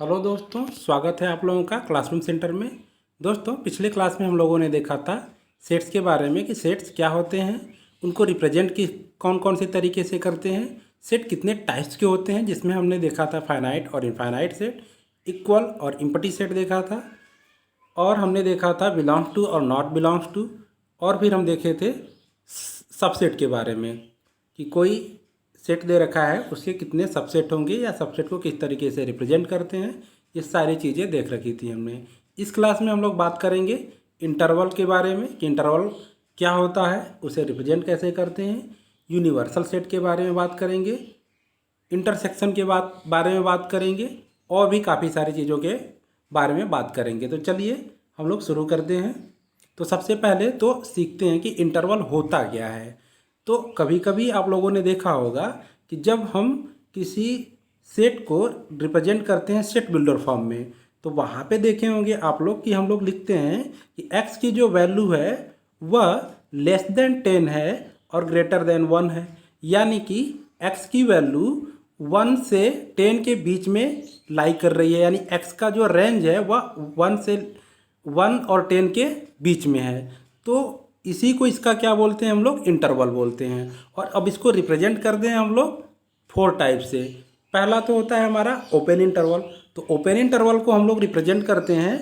Hello दोस्तों, स्वागत है आप लोगों का क्लासरूम सेंटर में। दोस्तों, पिछले क्लास में हम लोगों ने देखा था सेट्स के बारे में कि सेट्स क्या होते हैं, उनको रिप्रेजेंट की कौन कौन से तरीके से करते हैं, सेट कितने टाइप्स के होते हैं, जिसमें हमने देखा था फाइनाइट और इनफाइनाइट सेट, इक्वल और इम्पटी सेट देखा था, और हमने देखा था बिलोंग्स टू और नॉट बिलोंग्स टू, और फिर हम देखे थे सबसेट के बारे में कि कोई सेट दे रखा है उसके कितने सबसेट होंगे या सबसेट को किस तरीके से रिप्रेजेंट करते हैं। ये सारी चीज़ें देख रखी थी हमने। इस क्लास में हम लोग बात करेंगे इंटरवल के बारे में कि इंटरवल क्या होता है, उसे रिप्रेजेंट कैसे करते हैं। यूनिवर्सल सेट के बारे में बात करेंगे, इंटरसेक्शन के बारे में बात करेंगे, और भी काफ़ी सारी चीज़ों के बारे में बात करेंगे। तो चलिए हम लोग शुरू करते हैं। तो सबसे पहले तो सीखते हैं कि इंटरवल होता क्या है। तो कभी कभी आप लोगों ने देखा होगा कि जब हम किसी सेट को रिप्रेजेंट करते हैं सेट बिल्डर फॉर्म में, तो वहाँ पे देखे होंगे आप लोग कि हम लोग लिखते हैं कि x की जो वैल्यू है वह लेस देन 10 है और ग्रेटर देन 1 है। यानी कि x की वैल्यू 1 से 10 के बीच में लाई कर रही है, यानी x का जो रेंज है वह 1 और 10 के बीच में है। तो इसी को इसका क्या बोलते हैं हम लोग, इंटरवल बोलते हैं। और अब इसको रिप्रेजेंट कर दें हम लोग 4 टाइप से। पहला तो होता है हमारा ओपन इंटरवल। तो ओपन इंटरवल को हम लोग रिप्रेजेंट करते हैं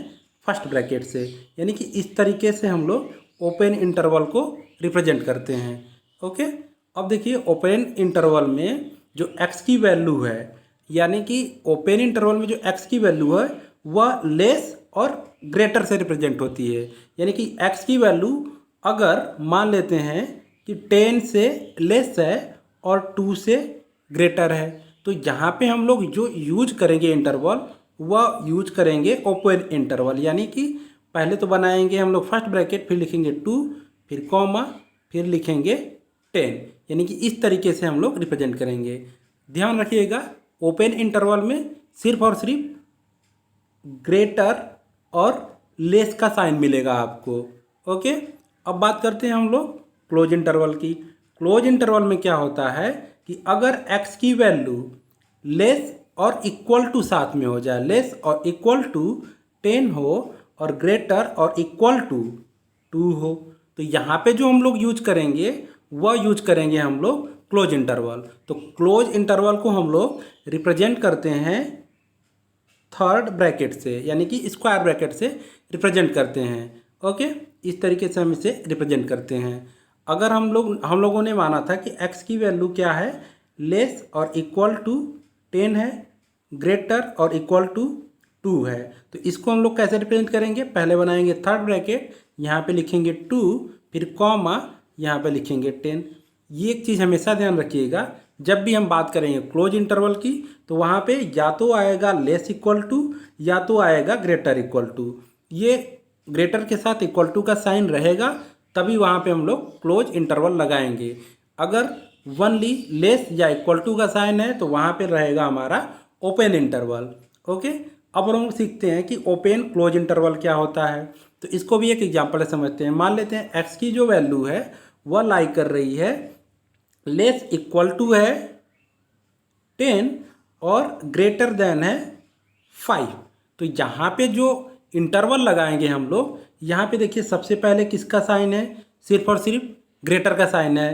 फर्स्ट ब्रैकेट से, यानी कि इस तरीके से हम लोग ओपन इंटरवल को रिप्रेजेंट करते हैं। ओके, अब देखिए ओपन इंटरवल में जो x की वैल्यू है, यानी कि ओपन इंटरवल में जो x की वैल्यू है वह लेस और ग्रेटर से रिप्रेजेंट होती है। यानी कि x की वैल्यू अगर मान लेते हैं कि 10 से लेस है और 2 से ग्रेटर है, तो यहाँ पे हम लोग जो यूज करेंगे इंटरवल वह यूज करेंगे ओपन इंटरवल। यानी कि पहले तो बनाएंगे हम लोग फर्स्ट ब्रैकेट, फिर लिखेंगे 2, फिर कॉमा, फिर लिखेंगे 10। यानी कि इस तरीके से हम लोग रिप्रेजेंट करेंगे। ध्यान रखिएगा, ओपन इंटरवल में सिर्फ और सिर्फ ग्रेटर और लेस का साइन मिलेगा आपको। ओके, अब बात करते हैं हम लोग क्लोज इंटरवल की। क्लोज इंटरवल में क्या होता है कि अगर x की वैल्यू लेस और इक्वल टू साथ में हो जाए, लेस और इक्वल टू 10 हो और ग्रेटर और इक्वल टू 2 हो, तो यहाँ पे जो हम लोग यूज करेंगे वह यूज करेंगे हम लोग क्लोज इंटरवल। तो क्लोज इंटरवल को हम लोग रिप्रेजेंट करते हैं थर्ड ब्रैकेट से, यानी कि स्क्वायर ब्रैकेट से रिप्रेजेंट करते हैं। ओके, इस तरीके से हम इसे रिप्रेजेंट करते हैं। अगर हम लोगों ने माना था कि x की वैल्यू क्या है, लेस और इक्वल टू 10 है, ग्रेटर और इक्वल टू 2 है, तो इसको हम लोग कैसे रिप्रेजेंट करेंगे, पहले बनाएंगे थर्ड ब्रैकेट, यहाँ पे लिखेंगे 2, फिर कॉमा, यहाँ पे लिखेंगे 10। ये एक चीज़ हमेशा ध्यान रखिएगा, जब भी हम बात करेंगे क्लोज इंटरवल की तो वहाँ पे या तो आएगा लेस इक्वल टू या तो आएगा ग्रेटर इक्वल टू। ये ग्रेटर के साथ इक्वल टू का साइन रहेगा, तभी वहाँ पे हम लोग क्लोज इंटरवल लगाएंगे। अगर वनली लेस या इक्वल टू का साइन है तो वहाँ पे रहेगा हमारा ओपन इंटरवल। ओके, अब हम लोग सीखते हैं कि ओपन क्लोज इंटरवल क्या होता है। तो इसको भी एक एग्जाम्पल से समझते हैं। मान लेते हैं x की जो वैल्यू है वह लाई कर रही है लेस इक्वल टू है 10 और ग्रेटर देन है 5। तो यहाँ पे जो इंटरवल लगाएंगे हम लोग, यहाँ पे देखिए सबसे पहले किसका साइन है, सिर्फ और सिर्फ ग्रेटर का साइन है,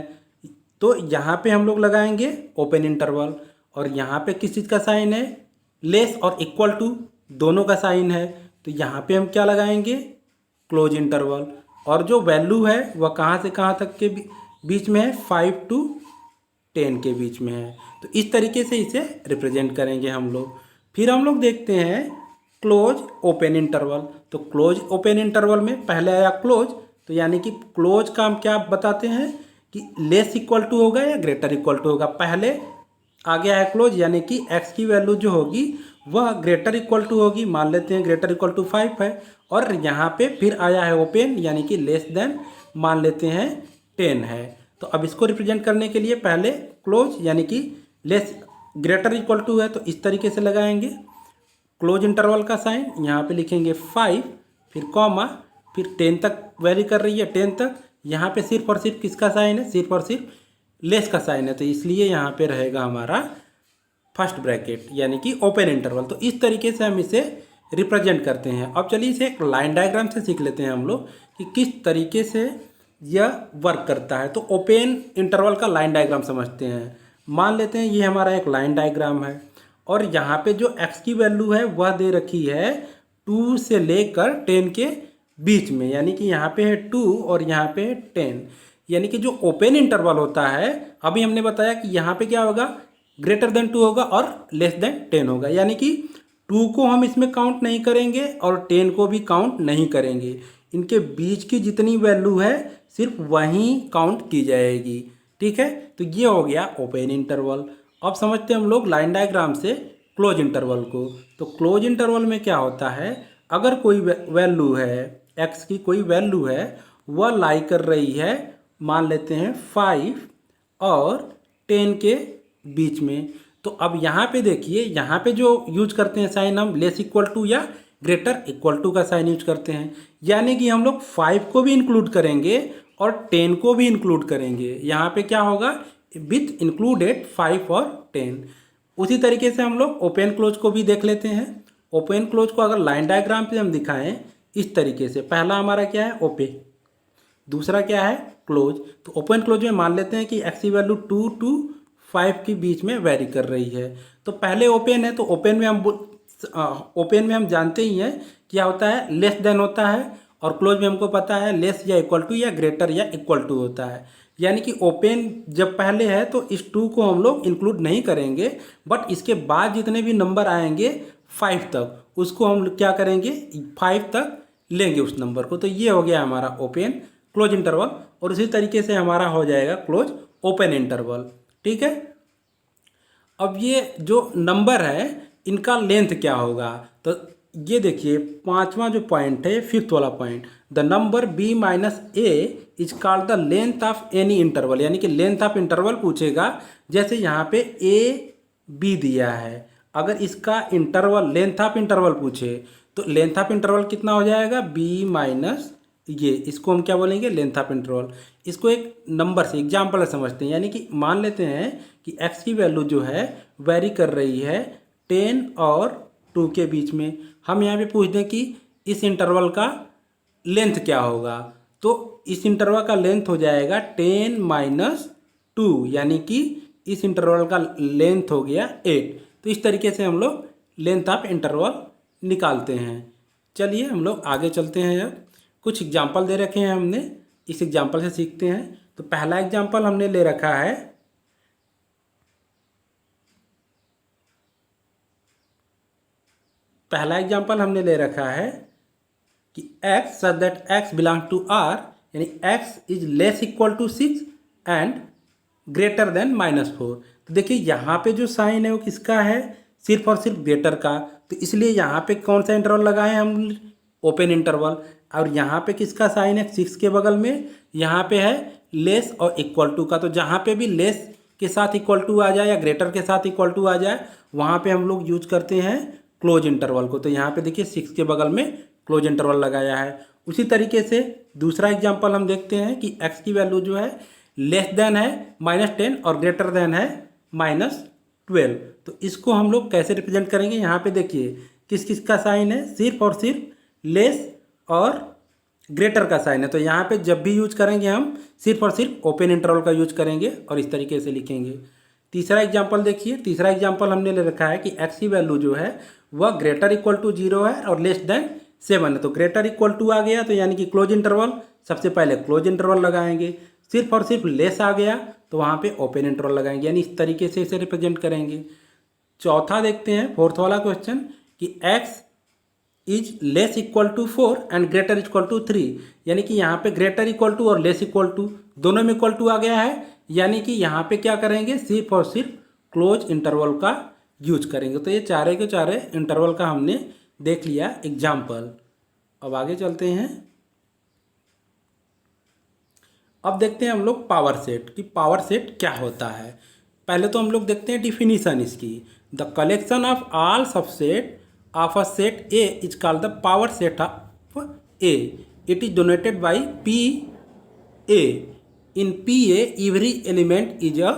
तो यहाँ पे हम लोग लगाएंगे ओपन इंटरवल। और यहाँ पे किस चीज़ का साइन है, लेस और इक्वल टू दोनों का साइन है, तो यहाँ पे हम क्या लगाएंगे, क्लोज इंटरवल। और जो वैल्यू है वह कहाँ से कहाँ तक के बीच में है, 5 to 10 के बीच में है। तो इस तरीके से इसे रिप्रेजेंट करेंगे हम लोग। फिर हम लोग देखते हैं क्लोज ओपन इंटरवल। तो क्लोज ओपन इंटरवल में पहले आया क्लोज, तो यानी कि क्लोज का हम क्या बताते हैं कि लेस इक्वल टू होगा या ग्रेटर इक्वल टू होगा। पहले आ गया है क्लोज, यानी कि x की वैल्यू जो होगी वह ग्रेटर इक्वल टू होगी, मान लेते हैं ग्रेटर इक्वल टू 5 है। और यहाँ पे फिर आया है ओपन, यानी कि लेस देन मान लेते हैं 10 है। तो अब इसको रिप्रेजेंट करने के लिए पहले क्लोज यानी कि लेस ग्रेटर इक्वल टू है, तो इस तरीके से लगाएंगे क्लोज इंटरवल का साइन, यहाँ पे लिखेंगे 5, फिर कॉमा, फिर 10 तक वैरी कर रही है 10 तक। यहाँ पे सिर्फ और सिर्फ किसका साइन है, सिर्फ और सिर्फ लेस का साइन है, तो इसलिए यहाँ पे रहेगा हमारा फर्स्ट ब्रैकेट यानी कि ओपन इंटरवल। तो इस तरीके से हम इसे रिप्रेजेंट करते हैं। अब चलिए इसे एक लाइन डायग्राम से सीख लेते हैं हम लोग कि किस तरीके से यह वर्क करता है। तो ओपन इंटरवल का लाइन डायग्राम समझते हैं। मान लेते हैं ये हमारा एक लाइन डायग्राम है और यहाँ पे जो x की वैल्यू है वह दे रखी है 2 से लेकर 10 के बीच में, यानी कि यहाँ पे है 2 और यहाँ पे है 10। यानी कि जो ओपन इंटरवल होता है, अभी हमने बताया कि यहाँ पे क्या होगा, ग्रेटर देन 2 होगा और लेस देन 10 होगा। यानी कि 2 को हम इसमें काउंट नहीं करेंगे और 10 को भी काउंट नहीं करेंगे। इनके बीच की जितनी वैल्यू है सिर्फ वहीं काउंट की जाएगी। ठीक है, तो ये हो गया ओपन इंटरवल। अब समझते हैं हम लोग लाइन डायग्राम से क्लोज इंटरवल को। तो क्लोज इंटरवल में क्या होता है, अगर कोई वैल्यू है, एक्स की कोई वैल्यू है, वह लाई कर रही है, मान लेते हैं 5 और 10 के बीच में। तो अब यहाँ पे देखिए, यहाँ पे जो यूज करते हैं साइन, हम लेस इक्वल टू या ग्रेटर इक्वल टू का साइन यूज करते हैं। यानी कि हम लोग 5 को भी इंक्लूड करेंगे और 10 को भी इंक्लूड करेंगे। यहाँ पे क्या होगा, विथ इंक्लूडेड 5 और 10। उसी तरीके से हम लोग ओपन क्लोज को भी देख लेते हैं। ओपन क्लोज को अगर लाइन डायग्राम पे हम दिखाएं इस तरीके से, पहला हमारा क्या है, ओपन, दूसरा क्या है, क्लोज। तो ओपन क्लोज में मान लेते हैं कि एक्स की वैल्यू 2 to 5 के बीच में वेरी कर रही है। तो पहले ओपन है, तो ओपन में हम जानते ही हैं क्या होता है, लेस देन होता है, और क्लोज में हमको पता है लेस या इक्वल टू या ग्रेटर या इक्वल टू होता है। यानी कि ओपन जब पहले है तो इस 2 को हम लोग इंक्लूड नहीं करेंगे, बट इसके बाद जितने भी नंबर आएंगे 5 तक, उसको हम क्या करेंगे, 5 तक लेंगे उस नंबर को। तो ये हो गया हमारा ओपन क्लोज इंटरवल, और उसी तरीके से हमारा हो जाएगा क्लोज ओपन इंटरवल। ठीक है, अब ये जो नंबर है इनका लेंथ क्या होगा, तो ये देखिए पांचवा जो पॉइंट है, फिफ्थ वाला point, the number b minus A is called the length of any interval. यानी कि लेंथ ऑफ इंटरवल पूछेगा, जैसे यहाँ पे ए बी दिया है, अगर इसका इंटरवल लेंथ ऑफ इंटरवल पूछे तो लेंथ ऑफ इंटरवल कितना हो जाएगा, b माइनस ये, इसको हम क्या बोलेंगे, लेंथ ऑफ इंटरवल। इसको एक नंबर से एग्जाम्पल समझते हैं। यानी कि मान लेते हैं कि x की वैल्यू जो है वेरी कर रही है 10 और 2 के बीच में। हम यहाँ पे पूछ दें कि इस इंटरवल का लेंथ क्या होगा, तो इस इंटरवल का लेंथ हो जाएगा 10 माइनस 2, यानी कि इस इंटरवल का लेंथ हो गया 8। तो इस तरीके से हम लोग लेंथ ऑफ इंटरवल निकालते हैं। चलिए हम लोग आगे चलते हैं। अब कुछ एग्जाम्पल दे रखे हैं हमने, इस एग्जाम्पल से सीखते हैं। तो पहला एग्जाम्पल हमने ले रखा है, कि x such that x belong to R, यानी x is less equal to 6 and greater than -4। तो देखिए यहाँ पे जो साइन है वो किसका है, सिर्फ और सिर्फ ग्रेटर का। तो इसलिए यहाँ पे कौन सा इंटरवल लगाए हम, ओपन इंटरवल। और यहाँ पे किसका साइन है, 6 के बगल में, यहाँ पे है लेस और इक्वल टू का। तो जहाँ पे भी लेस के साथ इक्वल टू आ जाए या ग्रेटर के साथ इक्वल टू आ जाए, वहाँ पे हम लोग यूज करते हैं क्लोज इंटरवल को। तो यहाँ पे देखिए 6 के बगल में क्लोज इंटरवल लगाया है। उसी तरीके से दूसरा एग्जांपल हम देखते हैं कि x की वैल्यू जो है लेस देन है -10 और ग्रेटर देन है -12। तो इसको हम लोग कैसे रिप्रेजेंट करेंगे, यहाँ पे देखिए किस किस का साइन है, सिर्फ और सिर्फ लेस और ग्रेटर का साइन है। तो यहाँ पे जब भी यूज करेंगे हम सिर्फ और सिर्फ ओपन इंटरवल का यूज करेंगे और इस तरीके से लिखेंगे। तीसरा एग्जाम्पल देखिए, तीसरा एग्जाम्पल हमने ले रखा है कि x की वैल्यू जो है वह ग्रेटर इक्वल टू 0 है और लेस देन 7 है। तो ग्रेटर इक्वल टू आ गया तो यानी कि क्लोज इंटरवल, सबसे पहले क्लोज इंटरवल लगाएंगे। सिर्फ और सिर्फ लेस आ गया तो वहाँ पे ओपन इंटरवल लगाएंगे, यानी इस तरीके से इसे रिप्रेजेंट करेंगे। चौथा देखते हैं, फोर्थ वाला क्वेश्चन, कि x is less equal to 4 and greater equal to 3। यानी कि यहाँ पे ग्रेटर इक्वल टू और लेस इक्वल टू दोनों में इक्वल टू आ गया है, यानी कि यहाँ पे क्या करेंगे, सिर्फ और सिर्फ क्लोज इंटरवल का यूज करेंगे। तो ये चारे के चारे इंटरवल का हमने देख लिया एग्जाम्पल। अब आगे चलते हैं। अब देखते हैं हम लोग पावर सेट, कि पावर सेट क्या होता है। पहले तो हम लोग देखते हैं डिफिनीशन इसकी। The collection of all subset of a set A is called the power set of A. It is donated by P A. In P A every element is a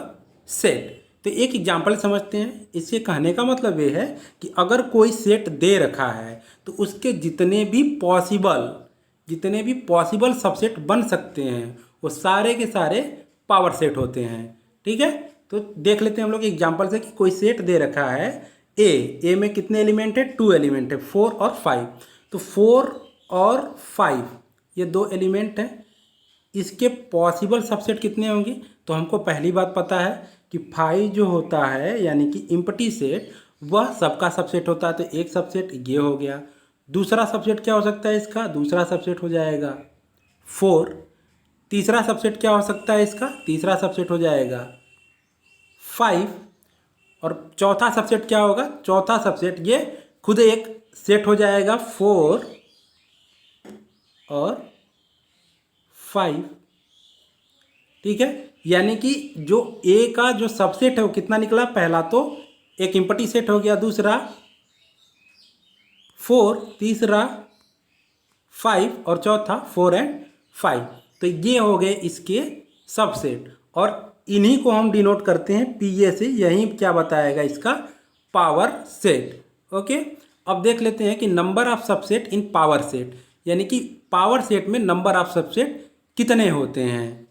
set. तो एक example समझते हैं। इससे कहने का मतलब ये है कि अगर कोई सेट दे रखा है तो उसके जितने भी पॉसिबल सबसेट बन सकते हैं वो सारे के सारे पावर सेट होते हैं। ठीक है, तो देख लेते हैं हम लोग एग्जाम्पल से कि कोई सेट दे रखा है ए में कितने एलिमेंट है, 2 एलिमेंट है, 4 और 5। तो 4 और 5 ये 2 एलिमेंट हैं, इसके पॉसिबल सबसेट कितने होंगे? तो हमको पहली बात पता है कि 5 जो होता है यानी कि एम्प्टी सेट वह सबका सबसेट होता है, तो एक सबसेट ये हो गया। दूसरा सबसेट क्या हो सकता है इसका? दूसरा सबसेट हो जाएगा 4। तीसरा सबसेट क्या हो सकता है इसका? तीसरा सबसेट हो जाएगा 5। और चौथा सबसेट क्या होगा? चौथा सबसेट ये खुद एक सेट हो जाएगा 4 और 5। ठीक है, यानी कि जो ए का जो सबसेट है वो कितना निकला? पहला तो एक एम्प्टी सेट हो गया, दूसरा 4, तीसरा 5 और चौथा 4 एंड 5। तो ये हो गए इसके सबसेट और इन्हीं को हम डिनोट करते हैं पीए से। यही क्या बताएगा इसका पावर सेट। ओके, अब देख लेते हैं कि number of subset in power set, यानी कि पावर सेट में नंबर ऑफ सबसेट कितने होते हैं।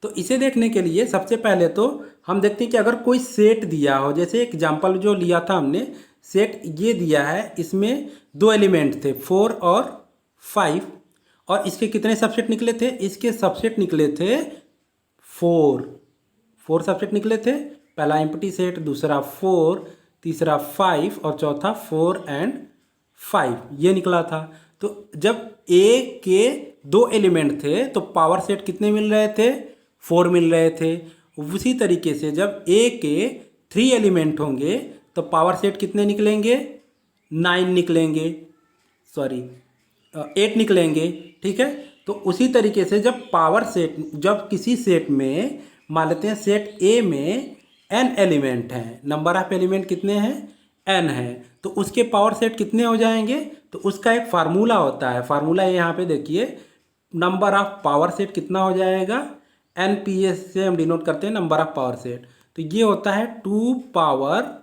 तो इसे देखने के लिए सबसे पहले तो हम देखते हैं कि अगर कोई सेट दिया हो, जैसे एग्जांपल जो लिया था हमने, सेट ये दिया है, इसमें 2 एलिमेंट थे 4 और 5 और इसके कितने सबसेट निकले थे? इसके सबसेट निकले थे 4 सबसेट निकले थे। पहला एम्प्टी सेट, दूसरा 4, तीसरा 5 और चौथा 4 एंड 5 ये निकला था। तो जब ए के 2 एलिमेंट थे तो पावर सेट कितने मिल रहे थे? 4 मिल रहे थे। उसी तरीके से जब ए के 3 एलिमेंट होंगे तो पावर सेट कितने निकलेंगे? 9 निकलेंगे, सॉरी 8 निकलेंगे। ठीक है, तो उसी तरीके से जब किसी सेट में मान लेते हैं सेट ए में n एलिमेंट हैं, नंबर ऑफ एलिमेंट कितने हैं? n है, तो उसके पावर सेट कितने हो जाएंगे? तो उसका एक फार्मूला होता है, फार्मूला यहाँ पे देखिए, नंबर ऑफ पावर सेट कितना हो जाएगा? NPS से हम डिनोट करते हैं नंबर ऑफ पावर सेट। तो ये होता है 2 पावर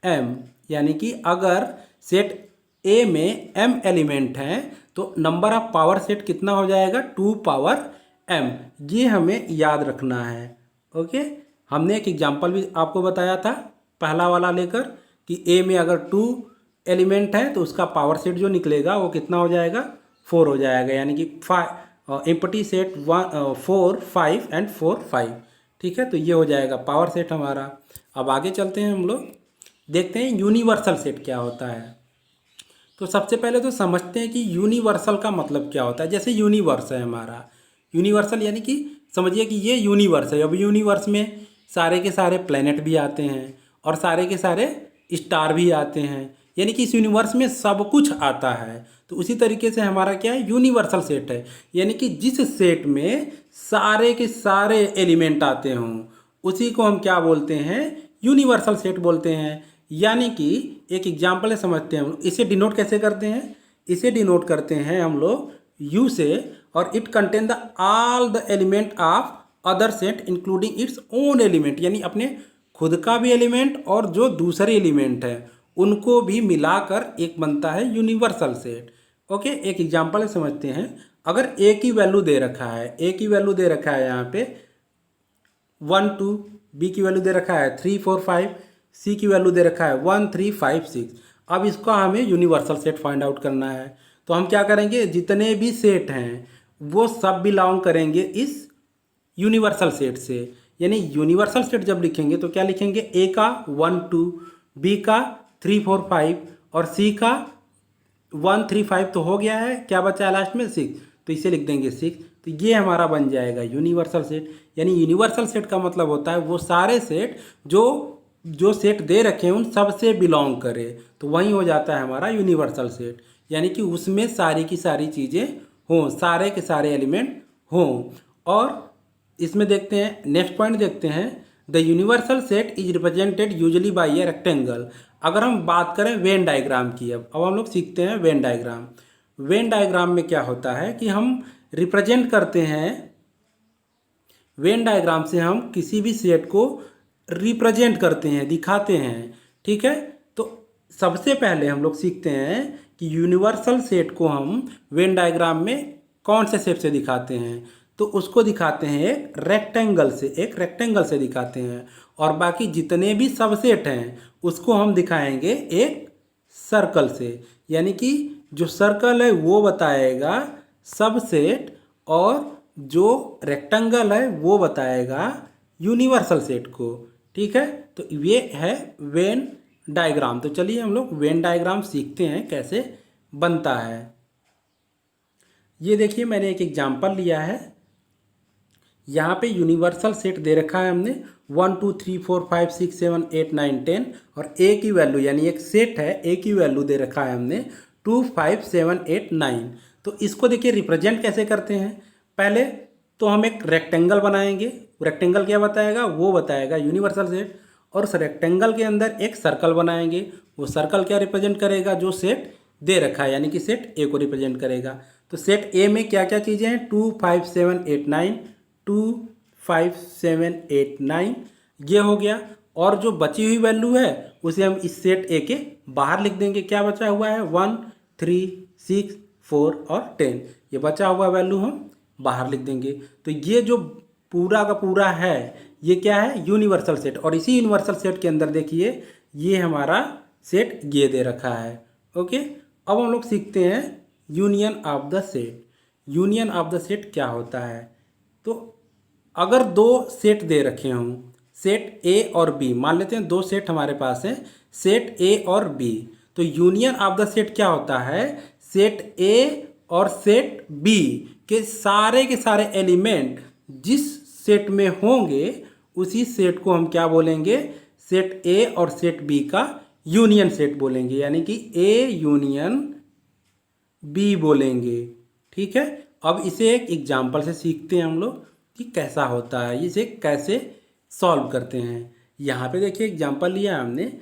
m, यानी कि अगर सेट ए में m एलिमेंट हैं तो नंबर ऑफ पावर सेट कितना हो जाएगा? 2 पावर m। ये हमें याद रखना है। ओके, हमने एक एग्जांपल भी आपको बताया था पहला वाला लेकर कि ए में अगर 2 एलिमेंट है तो उसका पावर सेट जो निकलेगा वो कितना हो जाएगा? 4 हो जाएगा, यानी कि एम्प्टी सेट 4, 5 एंड 4, 5। ठीक है, तो ये हो जाएगा पावर सेट हमारा। अब आगे चलते हैं, हम लोग देखते हैं यूनिवर्सल सेट क्या होता है। तो सबसे पहले तो समझते हैं कि यूनिवर्सल का मतलब क्या होता है। जैसे यूनिवर्स है हमारा, यूनिवर्सल यानी कि समझिए कि ये यूनिवर्स है। अब यूनिवर्स में सारे के सारे प्लैनेट भी आते हैं और सारे के सारे स्टार भी आते हैं, यानी कि इस यूनिवर्स में सब कुछ आता है। तो उसी तरीके से हमारा क्या है? यूनिवर्सल सेट है, यानी कि जिस सेट में सारे के सारे एलिमेंट आते हों उसी को हम क्या बोलते हैं? यूनिवर्सल सेट बोलते हैं। यानी कि एक एग्जाम्पल है, समझते हैं हम लोग। इसे डिनोट कैसे करते हैं? इसे डिनोट करते हैं हम लोग यू से, और it contain the all the element of other set including its own element, यानी अपने खुद का भी एलिमेंट और जो दूसरे एलिमेंट है उनको भी मिलाकर एक बनता है यूनिवर्सल सेट। ओके, एक एग्जाम्पल है, समझते हैं। अगर ए की वैल्यू दे रखा है, ए की वैल्यू दे रखा है यहाँ पे 1 2, बी की वैल्यू दे रखा है 3 4 5, सी की वैल्यू दे रखा है 1 3 5 6। अब इसका हमें यूनिवर्सल सेट फाइंड आउट करना है। तो हम क्या करेंगे? जितने भी सेट हैं वो सब बिलोंग करेंगे इस यूनिवर्सल सेट से। यानी यूनिवर्सल सेट जब लिखेंगे तो क्या लिखेंगे? ए का 1 2, बी का 3 4 5 और सी का 1 3 5 तो हो गया है, क्या बचा है लास्ट में? 6, तो इसे लिख देंगे 6। तो ये हमारा बन जाएगा यूनिवर्सल सेट। यानी यूनिवर्सल सेट का मतलब होता है वो सारे सेट जो सेट दे रखे हैं उन सब से बिलोंग करे, तो वही हो जाता है हमारा यूनिवर्सल सेट। यानी कि उसमें सारी की सारी चीज़ें हों, सारे के सारे एलिमेंट हों। और इसमें देखते हैं, नेक्स्ट पॉइंट देखते हैं, the universal set is represented usually by a rectangle. अगर हम बात करें वेन डायग्राम की, अब हम लोग सीखते हैं वेन डायग्राम। वेन डायग्राम में क्या होता है कि हम रिप्रेजेंट करते हैं वेन डायग्राम से हम किसी भी सेट को रिप्रेजेंट करते हैं, दिखाते हैं। ठीक है, तो सबसे पहले हम लोग सीखते हैं कि यूनिवर्सल सेट को हम वेन डायग्राम में कौन से शेप से दिखाते हैं। तो उसको दिखाते हैं एक रेक्टेंगल से दिखाते हैं, और बाकी जितने भी सबसेट हैं उसको हम दिखाएंगे एक सर्कल से। यानी कि जो सर्कल है वो बताएगा सबसेट, और जो रेक्टेंगल है वो बताएगा यूनिवर्सल सेट को। ठीक है, तो ये है वेन डायग्राम। तो चलिए हम लोग वेन डायग्राम सीखते हैं कैसे बनता है। ये देखिए मैंने एक एग्जांपल लिया है। यहाँ पे यूनिवर्सल सेट दे रखा है हमने 1 2 3 4 5 6 7 8 9 10, और ए की वैल्यू यानी एक सेट है, ए की वैल्यू दे रखा है हमने 2 5 7 8 9। तो इसको देखिए रिप्रेजेंट कैसे करते हैं। पहले तो हम एक रेक्टेंगल बनाएंगे। रेक्टेंगल क्या बताएगा, वो बताएगा यूनिवर्सल सेट। और उस रेक्टेंगल के अंदर एक सर्कल बनाएंगे। वो सर्कल क्या रिप्रेजेंट करेगा, जो सेट दे रखा है, यानी कि सेट ए को रिप्रेजेंट करेगा। तो सेट ए में क्या क्या चीज़ें हैं, 2 5 7 8 9, 2 5 7 8 9, ये हो गया। और जो बची हुई वैल्यू है उसे हम इस सेट ए के बाहर लिख देंगे। क्या बचा हुआ है, 1 3 6 4 और 10, ये बचा हुआ वैल्यू हम बाहर लिख देंगे। तो ये जो पूरा का पूरा है ये क्या है, यूनिवर्सल सेट। और इसी यूनिवर्सल सेट के अंदर देखिए ये हमारा सेट ये दे रखा है। ओके, अब हम लोग सीखते हैं union of the set. Union of the set क्या होता है। तो अगर दो सेट दे रखे हों, सेट ए और बी, मान लेते हैं दो सेट हमारे पास हैं, सेट ए और बी। तो यूनियन ऑफ द सेट क्या होता है, सेट ए और सेट बी के सारे एलिमेंट जिस सेट में होंगे उसी सेट को हम क्या बोलेंगे, सेट ए और सेट बी का यूनियन सेट बोलेंगे, यानी कि ए यूनियन बी बोलेंगे। ठीक है, अब इसे एक एग्जाम्पल से सीखते हैं हम लोग कि कैसा होता है, इसे कैसे सॉल्व करते हैं। यहाँ पे देखिए एग्जाम्पल लिया है हमने,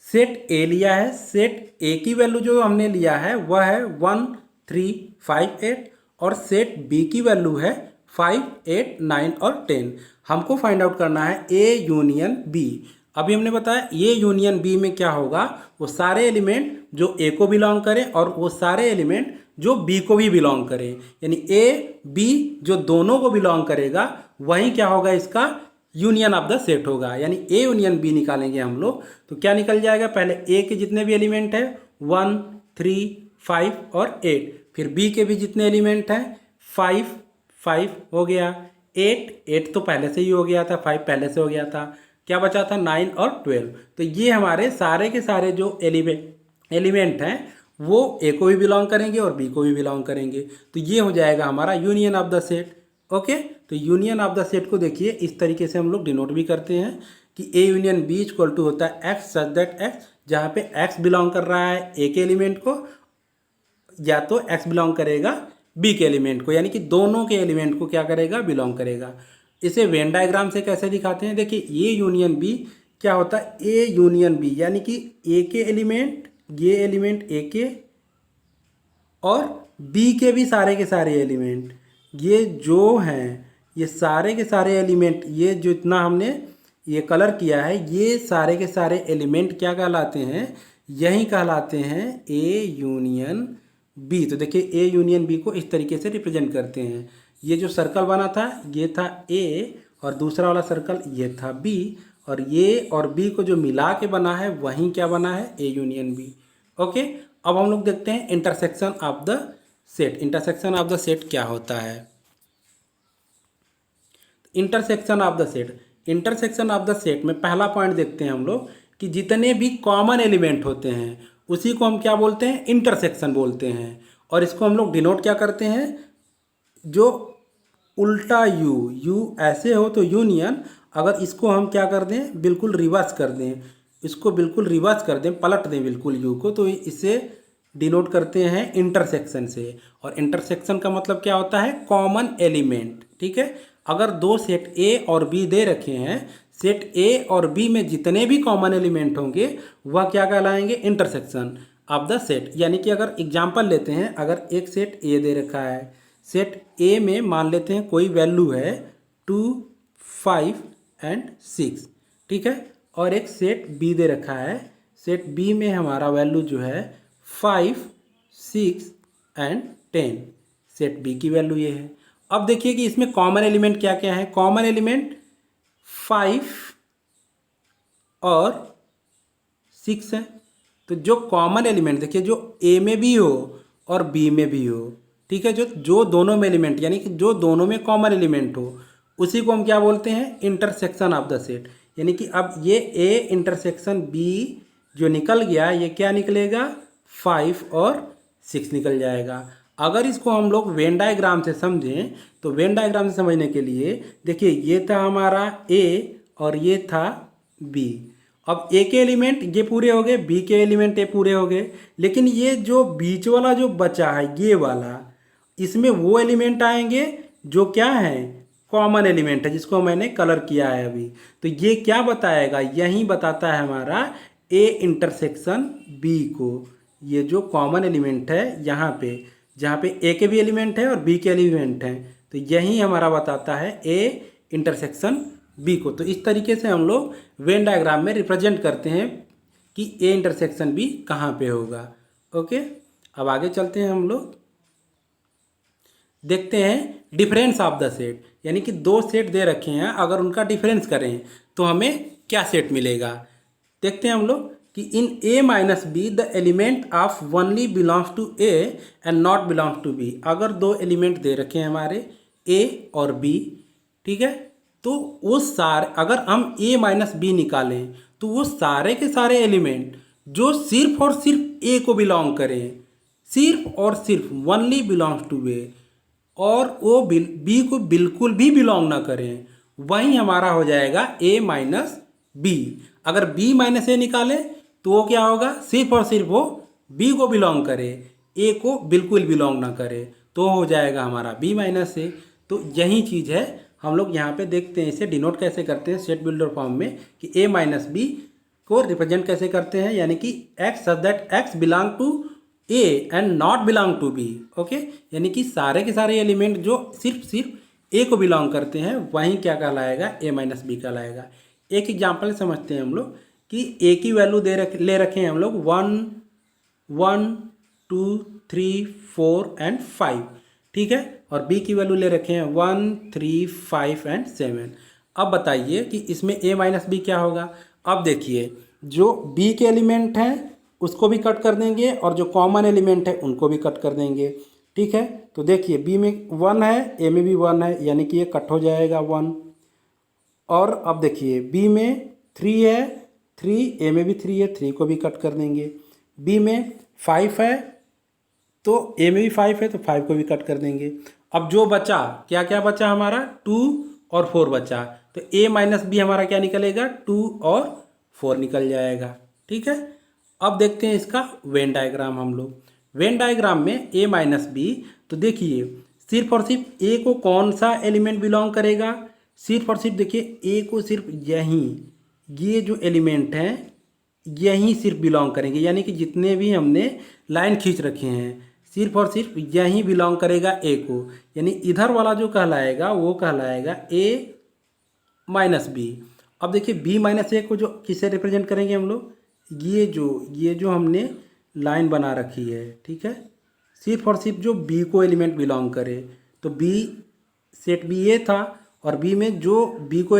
सेट ए लिया है। सेट ए की वैल्यू जो हमने लिया है वह है 1 3 5 8, और सेट बी की वैल्यू है 5 8 9 और 10। हमको फाइंड आउट करना है ए यूनियन बी। अभी हमने बताया ए यूनियन बी में क्या होगा, वो सारे एलिमेंट जो ए को बिलोंग करें और वो सारे एलिमेंट जो बी को भी बिलोंग करें, यानी ए बी जो दोनों को बिलोंग करेगा वही क्या होगा, इसका यूनियन ऑफ द सेट होगा। यानी ए यूनियन बी निकालेंगे हम लोग तो क्या निकल जाएगा, पहले ए के जितने भी एलिमेंट हैं 1 3 5 और 8, फिर बी के भी जितने एलिमेंट हैं 5 5 हो गया, 8 तो पहले से ही हो गया था, 5 पहले से हो गया था, क्या बचा था 9 और 12। तो ये हमारे सारे के सारे जो एलिमेंट हैं वो ए को भी बिलोंग करेंगे और बी को भी बिलोंग करेंगे। तो ये हो जाएगा हमारा union of the set. Okay, तो यूनियन ऑफ द सेट को देखिए इस तरीके से हम लोग डिनोट भी करते हैं कि A union B equal to होता है एक्स सच दैट एक्स, जहाँ पे एक्स बिलोंग कर रहा है ए के एलिमेंट को, या तो एक्स बिलोंग करेगा बी के एलिमेंट को, यानी कि दोनों के एलिमेंट को क्या करेगा, बिलोंग करेगा। इसे वेन डायग्राम से कैसे दिखाते हैं, देखिए ए यूनियन बी क्या होता है, ए यूनियन बी यानी कि ए के एलिमेंट, ये एलिमेंट ए के और बी के भी सारे के सारे एलिमेंट, ये जो हैं ये सारे के सारे एलिमेंट, ये जो इतना हमने ये कलर किया है ये सारे के सारे एलिमेंट क्या कहलाते हैं, यही कहलाते हैं ए यूनियन बी। तो देखिए ए यूनियन बी को इस तरीके से रिप्रेजेंट करते हैं। ये जो सर्कल बना था ये था ए और दूसरा वाला सर्कल ये था बी, और ये और बी को जो मिला के बना है वहीं क्या बना है, ए यूनियन बी। ओके, अब हम लोग देखते हैं intersection of the set. Intersection of the set क्या होता है, intersection of the set, intersection of the set में पहला पॉइंट देखते हैं हम लोग कि जितने भी कॉमन एलिमेंट होते हैं उसी को हम क्या बोलते हैं, इंटरसेक्शन बोलते हैं। और इसको हम लोग डिनोट क्या करते हैं, जो उल्टा यू ऐसे हो तो यूनियन, अगर इसको हम क्या कर दें, बिल्कुल रिवर्स कर दें, इसको बिल्कुल रिवर्स कर दें, पलट दें बिल्कुल यू को, तो इसे डिनोट करते हैं इंटरसेक्शन से। और इंटरसेक्शन का मतलब क्या होता है, कॉमन एलिमेंट। ठीक है, अगर दो सेट ए और बी दे रखे हैं, सेट ए और बी में जितने भी कॉमन एलिमेंट होंगे वह क्या कहलाएंगे, इंटरसेक्शन ऑफ द सेट। यानी कि अगर एग्जांपल लेते हैं, अगर एक सेट ए दे रखा है, सेट ए में मान लेते हैं कोई वैल्यू है 2, 5 एंड 6, ठीक है। और एक सेट बी दे रखा है, सेट बी में हमारा वैल्यू जो है 5, 6 एंड 10, सेट बी की वैल्यू ये है। अब देखिए कि इसमें कॉमन एलिमेंट क्या क्या है। कॉमन एलिमेंट 5 और 6 है। तो जो कॉमन एलिमेंट देखिए, जो ए में भी हो और बी में भी हो, ठीक है, जो दोनों में एलिमेंट यानी कि जो दोनों में कॉमन एलिमेंट हो, उसी को हम क्या बोलते हैं, इंटरसेक्शन ऑफ द सेट। यानी कि अब ये ए इंटरसेक्शन बी जो निकल गया, ये क्या निकलेगा, 5 और 6 निकल जाएगा। अगर इसको हम लोग वेन डायग्राम से समझें, तो वेन डायग्राम से समझने के लिए देखिए, ये था हमारा ए और ये था बी। अब ए के एलिमेंट ये पूरे हो गए, बी के एलिमेंट ये पूरे हो गए, लेकिन ये जो बीच वाला जो बचा है ये वाला, इसमें वो एलिमेंट आएंगे जो क्या है, कॉमन एलिमेंट है, जिसको मैंने कलर किया है अभी। तो ये क्या बताएगा, यही बताता है हमारा ए इंटरसेक्शन बी को। ये जो कॉमन एलिमेंट है यहाँ पे, जहाँ पे ए के भी एलिमेंट है और बी के एलिमेंट हैं, तो यही हमारा बताता है ए इंटरसेक्शन बी को। तो इस तरीके से हम लोग वेन डायग्राम में रिप्रेजेंट करते हैं कि ए इंटरसेक्शन बी कहाँ पे होगा। ओके, अब आगे चलते हैं, हम लोग देखते हैं डिफरेंस ऑफ द सेट। यानी कि दो सेट दे रखे हैं, अगर उनका डिफरेंस करें तो हमें क्या सेट मिलेगा। देखते हैं हम लोग कि in A minus B the element of only belongs to A and not belongs to B. अगर दो एलिमेंट दे रखे हैं हमारे ए और बी, ठीक है, तो वो सारे, अगर हम ए माइनस बी निकालें तो वो सारे के सारे एलिमेंट जो सिर्फ और सिर्फ ए को बिलोंग करें, सिर्फ और सिर्फ वनली बिलोंग्स टू ए, और वो बी को बिल्कुल भी बिलोंग ना करें, वही हमारा हो जाएगा ए माइनस बी। अगर बी माइनस ए निकालें तो वो क्या होगा, सिर्फ और सिर्फ वो बी को बिलोंग करे, ए को बिल्कुल बिलोंग ना करे, तो हो जाएगा हमारा बी माइनस ए। तो यही चीज़ है, हम लोग यहाँ पे देखते हैं इसे डिनोट कैसे करते हैं सेट बिल्डर फॉर्म में, कि ए माइनस बी को रिप्रेजेंट कैसे करते हैं, यानी कि X such that X belong to A and not belong to B. Okay, यानी कि सारे के सारे एलिमेंट जो सिर्फ ए को बिलोंग करते हैं, वहीं क्या कहलाएगा, ए माइनस बी कहलाएगा। एक एग्जाम्पल समझते हैं हम लोग कि ए की वैल्यू ले रखे हैं हम लोग 1, 1, 2, 3, 4 एंड 5, ठीक है, और बी की वैल्यू ले रखे हैं 1, 3, 5 एंड 7। अब बताइए कि इसमें ए माइनस बी क्या होगा। अब देखिए, जो बी के एलिमेंट हैं उसको भी कट कर देंगे और जो कॉमन एलिमेंट है उनको भी कट कर देंगे, ठीक है। तो देखिए, बी में 1 है, ए में भी 1 है, यानी कि ये कट हो जाएगा 1। और अब देखिए, बी में 3 है, 3, ए में भी 3 है, 3 को भी कट कर देंगे। बी में 5 है, तो ए में भी 5 है, तो 5 को भी कट कर देंगे। अब जो बचा, क्या क्या बचा हमारा, 2 और 4 बचा, तो ए माइनस बी हमारा क्या निकलेगा, 2 और 4 निकल जाएगा, ठीक है। अब देखते हैं इसका वेन डायग्राम। हम लोग वेन डायग्राम में ए माइनस बी, तो देखिए सिर्फ और सिर्फ ए को कौन सा एलिमेंट बिलोंग करेगा, सिर्फ और सिर्फ देखिए ए को सिर्फ यहीं, ये जो एलिमेंट हैं यहीं सिर्फ बिलोंग करेंगे, यानी कि जितने भी हमने लाइन खींच रखे हैं सिर्फ और सिर्फ यहीं बिलोंग करेगा ए को, यानी इधर वाला जो कहलाएगा वो कहलाएगा ए माइनस बी। अब देखिए, बी माइनस ए को जो किससे रिप्रेजेंट करेंगे हम लोग, ये जो हमने लाइन बना रखी है, ठीक है, सिर्फ और सिर्फ जो बी को एलिमेंट बिलोंग करे, तो बी सेट बी ए था और बी में जो बी को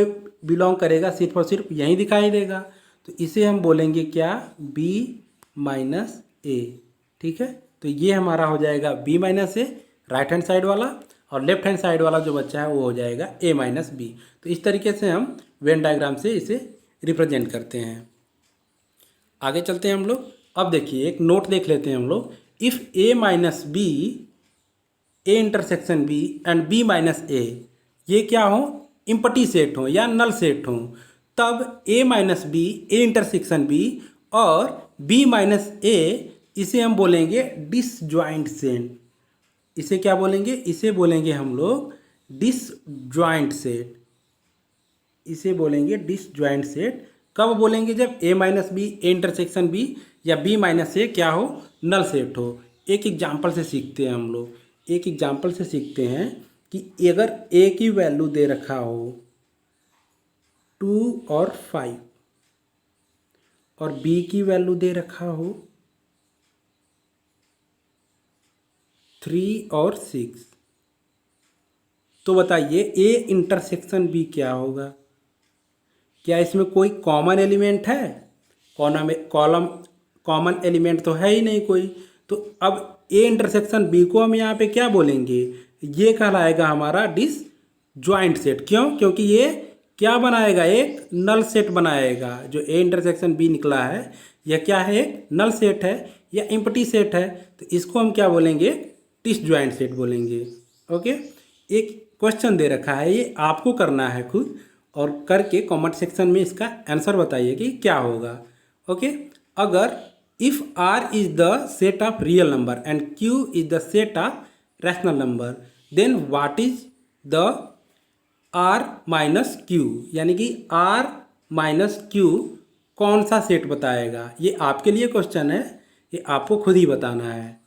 बिलोंग करेगा सिर्फ और सिर्फ यहीं दिखाई देगा, तो इसे हम बोलेंगे क्या, बी माइनस ए, ठीक है। तो ये हमारा हो जाएगा बी माइनस ए राइट हैंड साइड वाला, और लेफ्ट हैंड साइड वाला जो बच्चा है वो हो जाएगा ए माइनस बी। तो इस तरीके से हम वेन डायग्राम से इसे रिप्रेजेंट करते हैं। आगे चलते हैं हम लोग। अब देखिए, एक नोट देख लेते हैं हम लोग, if A minus B, A intersection B and B minus A, ये क्या हो, इम्पटी सेट हो या नल सेट हो, तब A minus B, A intersection B और बी माइनस ए, इसे हम बोलेंगे डिसजॉइंट सेट। इसे क्या बोलेंगे, इसे बोलेंगे हम लोग डिसजॉइंट सेट, इसे बोलेंगे डिसजॉइंट सेट। कब बोलेंगे, जब A minus B, A intersection B या बी माइनस ए क्या हो, नल सेट हो। एक एग्जाम्पल से सीखते हैं हम लोग, एक एग्जाम्पल से सीखते हैं कि अगर ए की वैल्यू दे रखा हो 2 और 5 और बी की वैल्यू दे रखा हो 3 और 6, तो बताइए ए इंटरसेक्शन बी क्या होगा? क्या इसमें कोई कॉमन एलिमेंट है? कॉलम कॉमन एलिमेंट तो है ही नहीं कोई। तो अब ए इंटरसेक्शन बी को हम यहाँ पे क्या बोलेंगे? ये कहलाएगा हमारा डिसजॉइंट सेट। क्यों? क्योंकि ये क्या बनाएगा? एक नल सेट बनाएगा। जो ए इंटरसेक्शन बी निकला है यह क्या है? एक नल सेट है या एम्प्टी सेट है। तो इसको हम क्या बोलेंगे? डिसजॉइंट सेट बोलेंगे। ओके, एक क्वेश्चन दे रखा है, ये आपको करना है खुद, और करके कमेंट सेक्शन में इसका आंसर बताइए कि क्या होगा। ओके, अगर if R is the set of real number and Q is the set of rational number, then what is the R minus Q, यानी कि आर माइनस क्यू कौन सा सेट बताएगा? ये आपके लिए क्वेश्चन है, ये आपको खुद ही बताना है।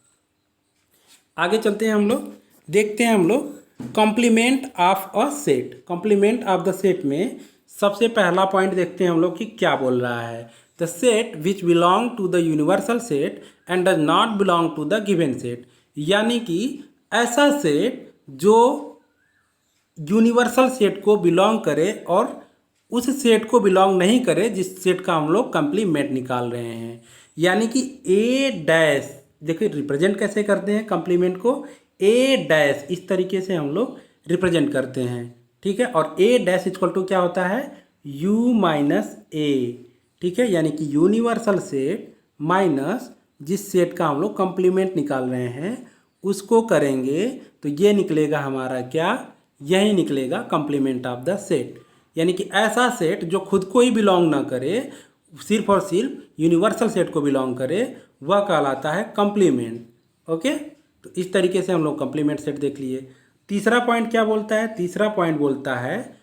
आगे चलते हैं हम लोग, देखते हैं हम लोग complement of a set. Complement of the set में सबसे पहला पॉइंट देखते हैं हम लोग कि क्या बोल रहा है। The set which belong to the universal set and does not belong to the given set, यानी कि ऐसा सेट जो यूनिवर्सल सेट को बिलोंग करे और उस सेट को बिलोंग नहीं करे जिस सेट का हम लोग कंप्लीमेंट निकाल रहे हैं। यानी कि ए डैश, देखिए रिप्रेजेंट कैसे करते हैं कंप्लीमेंट को? ए डैश इस तरीके से हम लोग रिप्रेजेंट करते हैं, ठीक है। और ए डैश इक्वल टू क्या होता है? यू माइनस ए, ठीक है। यानी कि यूनिवर्सल सेट माइनस जिस सेट का हम लोग कंप्लीमेंट निकाल रहे हैं उसको करेंगे तो ये निकलेगा हमारा क्या? यही निकलेगा कंप्लीमेंट ऑफ द सेट। यानी कि ऐसा सेट जो खुद को ही बिलोंग ना करे, सिर्फ और सिर्फ यूनिवर्सल सेट को बिलोंग करे, वह कहलाता है कंप्लीमेंट। ओके, तो इस तरीके से हम लोग कंप्लीमेंट सेट देख लिए। तीसरा पॉइंट क्या बोलता है? तीसरा पॉइंट बोलता है,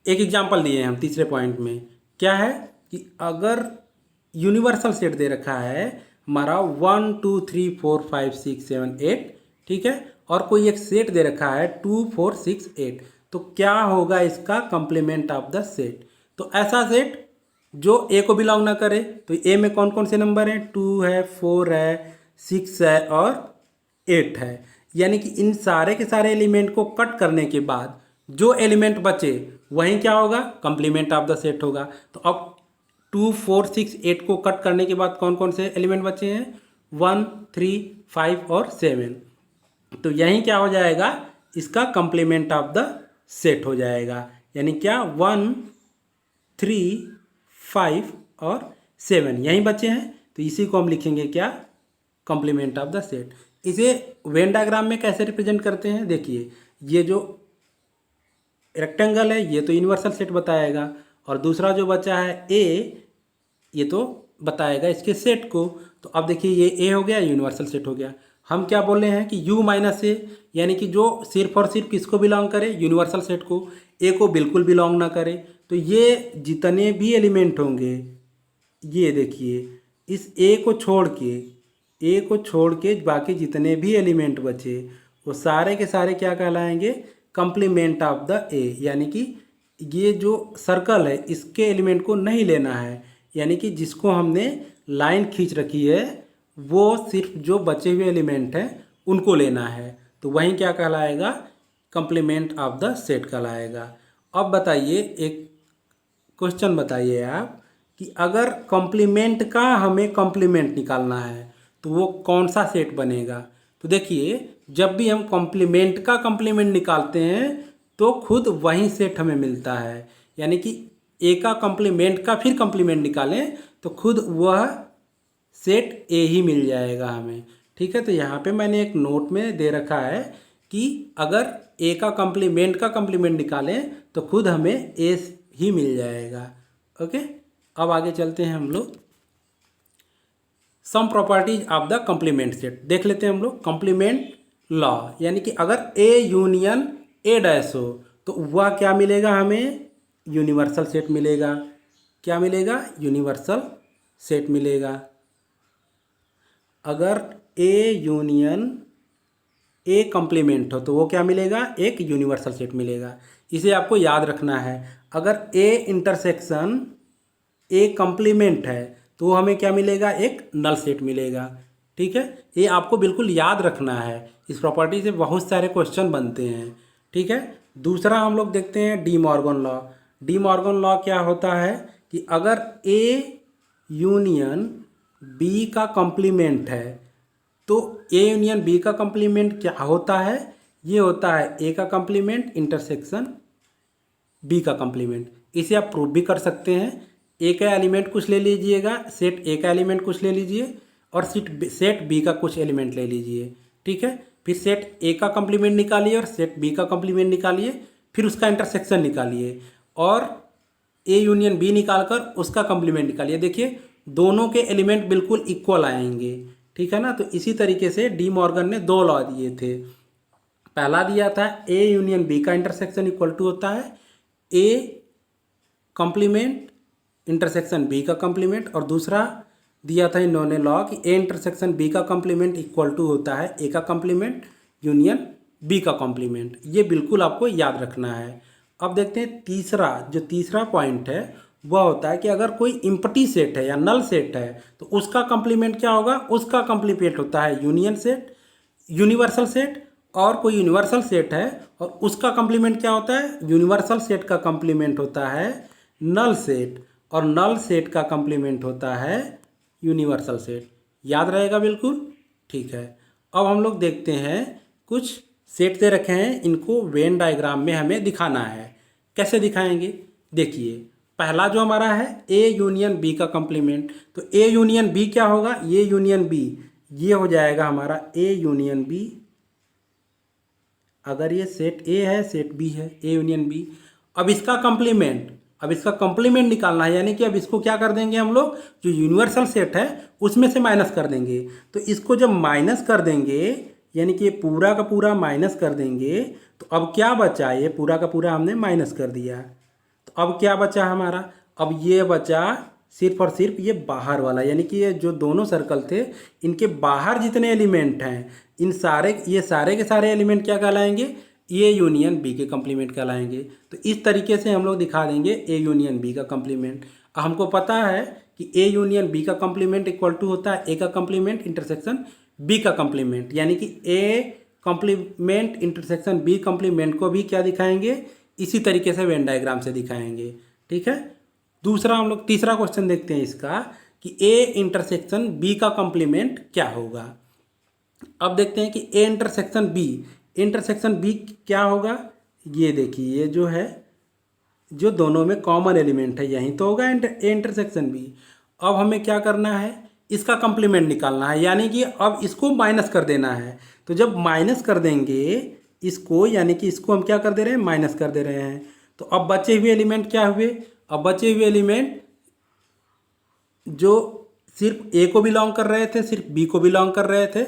एक एग्जांपल दिए हैं हम तीसरे पॉइंट में, क्या है कि अगर यूनिवर्सल सेट दे रखा है हमारा 1 2 3 4 5 6 7 8, ठीक है, और कोई एक सेट दे रखा है 2 4 6 8, तो क्या होगा इसका कंप्लीमेंट ऑफ द सेट? तो ऐसा सेट जो ए को बिलोंग ना करे, तो ए में कौन कौन से नंबर हैं? 2 है, 4 है, 6 है और 8 है। यानी कि इन सारे के सारे एलिमेंट को कट करने के बाद जो एलिमेंट बचे वही क्या होगा? कंप्लीमेंट ऑफ द सेट होगा। तो अब 2 4 6 8 को कट करने के बाद कौन कौन से एलिमेंट बचे हैं? 1 3 5 और 7, तो यही क्या हो जाएगा? इसका कंप्लीमेंट ऑफ द सेट हो जाएगा। यानी क्या? 1 3 5 और 7 यहीं बचे हैं, तो इसी को हम लिखेंगे क्या? Complement of the set. इसे वेन डायग्राम में कैसे रिप्रेजेंट करते हैं? देखिए, ये जो रेक्टेंगल है ये तो यूनिवर्सल सेट बताएगा, और दूसरा जो बचा है ए, ये तो बताएगा इसके सेट को। तो अब देखिए ये ए हो गया, यूनिवर्सल सेट हो गया। हम क्या बोल रहे हैं कि यू माइनस ए, यानी कि जो सिर्फ और सिर्फ किसको बिलोंग करे? यूनिवर्सल सेट को। ए को बिल्कुल बिलोंग ना करे, तो ये जितने भी एलिमेंट होंगे, ये देखिए इस ए को छोड़ के बाकी जितने भी एलिमेंट बचे वो सारे के सारे क्या कहलाएंगे? Complement of the A. यानी कि ये जो सर्कल है इसके एलिमेंट को नहीं लेना है, यानी कि जिसको हमने लाइन खींच रखी है वो सिर्फ जो बचे हुए एलिमेंट हैं उनको लेना है, तो वहीं क्या कहलाएगा? कंप्लीमेंट ऑफ द सेट कहलाएगा। अब बताइए, एक क्वेश्चन बताइए आप कि अगर कंप्लीमेंट का हमें कंप्लीमेंट निकालना है तो वो कौन सा सेट बनेगा? तो देखिए, जब भी हम कंप्लीमेंट का कंप्लीमेंट निकालते हैं तो खुद वही सेट हमें मिलता है। यानी कि ए का कंप्लीमेंट का फिर कंप्लीमेंट निकालें तो खुद वह सेट ए ही मिल जाएगा हमें, ठीक है। तो यहाँ पे मैंने एक नोट में दे रखा है कि अगर ए का कंप्लीमेंट का कंप्लीमेंट निकालें तो खुद हमें ए ही मिल जाएगा। ओके, अब आगे चलते हैं हम लोग, some properties of the complement set देख लेते हैं हम लोग। कंप्लीमेंट लॉ, यानी कि अगर ए यूनियन ए डैश हो तो वह क्या मिलेगा हमें? यूनिवर्सल सेट मिलेगा। क्या मिलेगा? यूनिवर्सल सेट मिलेगा। अगर ए यूनियन ए कॉम्प्लीमेंट हो तो वो क्या मिलेगा, एक यूनिवर्सल सेट मिलेगा। इसे आपको याद रखना है। अगर ए इंटरसेक्शन ए कॉम्प्लीमेंट है तो हमें क्या मिलेगा, एक नल सेट मिलेगा। ठीक है, ये आपको बिल्कुल याद रखना है। इस प्रॉपर्टी से बहुत सारे क्वेश्चन बनते हैं। ठीक है, दूसरा हम लोग देखते हैं De Morgan law. De Morgan law क्या होता है कि अगर ए यूनियन बी का कॉम्प्लीमेंट है तो ए यूनियन बी का कॉम्प्लीमेंट क्या होता है, ये होता है ए का कॉम्प्लीमेंट इंटरसेक्शन बी का कॉम्प्लीमेंट। इसे आप प्रूव भी कर सकते हैं। ए का एलिमेंट कुछ ले लीजिएगा, सेट ए का एलिमेंट कुछ ले लीजिए और सेट बी का कुछ एलिमेंट ले लीजिए। ठीक है, फिर सेट ए का कॉम्प्लीमेंट निकालिए और सेट बी का कॉम्प्लीमेंट निकालिए, फिर उसका इंटरसेक्शन निकालिए और ए यूनियन बी निकालकर उसका कॉम्प्लीमेंट निकालिए। देखिए दोनों के एलिमेंट बिल्कुल इक्वल आएंगे। ठीक है ना, तो इसी तरीके से डी मॉर्गन ने दो लॉ दिए थे। पहला दिया था ए यूनियन बी का इंटरसेक्शन इक्वल टू होता है ए कॉम्प्लीमेंट इंटरसेक्शन बी का कॉम्प्लीमेंट, और दूसरा दिया था इन्होंने लॉ कि ए इंटरसेक्शन बी का कॉम्प्लीमेंट इक्वल टू होता है ए का कॉम्प्लीमेंट यूनियन बी का कॉम्प्लीमेंट। ये बिल्कुल आपको याद रखना है। अब देखते हैं तीसरा पॉइंट है वह होता है कि अगर कोई इम्पटी सेट है या नल सेट है तो उसका कॉम्प्लीमेंट क्या होगा, उसका कॉम्प्लीमेंट होता है यूनियन सेट, यूनिवर्सल सेट। और कोई यूनिवर्सल सेट है और उसका कॉम्प्लीमेंट क्या होता है, यूनिवर्सल सेट का कॉम्प्लीमेंट होता है नल सेट, और नल सेट का कॉम्प्लीमेंट होता है यूनिवर्सल सेट। याद रहेगा बिल्कुल। ठीक है, अब हम लोग देखते हैं कुछ सेट दे रखे हैं, इनको वेन डायग्राम में हमें दिखाना है। कैसे दिखाएंगे, देखिए पहला जो हमारा है ए यूनियन बी का कॉम्प्लीमेंट, तो ए यूनियन बी क्या होगा, ए यूनियन बी ये हो जाएगा हमारा ए यूनियन बी। अगर ये सेट ए है सेट बी है, ए यूनियन बी। अब इसका कॉम्प्लीमेंट निकालना है, यानी कि अब इसको क्या कर देंगे हम लोग, जो यूनिवर्सल सेट है उसमें से माइनस कर देंगे। तो इसको जब माइनस कर देंगे यानी कि ये पूरा का पूरा माइनस कर देंगे तो अब क्या बचा, ये पूरा का पूरा हमने माइनस कर दिया। तो अब क्या बचा हमारा, अब ये बचा सिर्फ और सिर्फ ये बाहर वाला, यानी कि ये जो दोनों सर्कल थे इनके बाहर जितने एलिमेंट हैं ये सारे के सारे एलिमेंट क्या कहलाएंगे, ए यूनियन बी के कॉम्प्लीमेंट कहलाएंगे। तो इस तरीके से हम लोग दिखा देंगे ए यूनियन बी का कॉम्प्लीमेंट। हमको पता है कि ए यूनियन बी का कॉम्प्लीमेंट इक्वल टू होता है ए का कॉम्प्लीमेंट इंटरसेक्शन बी का कॉम्प्लीमेंट, यानी कि A complement intersection B complement को भी क्या दिखाएंगे, इसी तरीके से वेन डायग्राम से दिखाएंगे। ठीक है, दूसरा हम लोग तीसरा क्वेश्चन देखते हैं इसका कि ए इंटरसेक्शन बी का कॉम्प्लीमेंट क्या होगा। अब देखते हैं कि ए इंटरसेक्शन बी क्या होगा। ये देखिए ये जो है, जो दोनों में कॉमन एलिमेंट है यही तो होगा ए इंटरसेक्शन बी। अब हमें क्या करना है, इसका कॉम्प्लीमेंट निकालना है, यानी कि अब इसको माइनस कर देना है। तो जब माइनस कर देंगे इसको, यानी कि इसको हम क्या कर दे रहे हैं, माइनस कर दे रहे हैं। तो अब बचे हुए एलिमेंट क्या हुए, अब बचे हुए एलिमेंट जो सिर्फ ए को बिलोंग कर रहे थे, सिर्फ बी को बिलोंग कर रहे थे,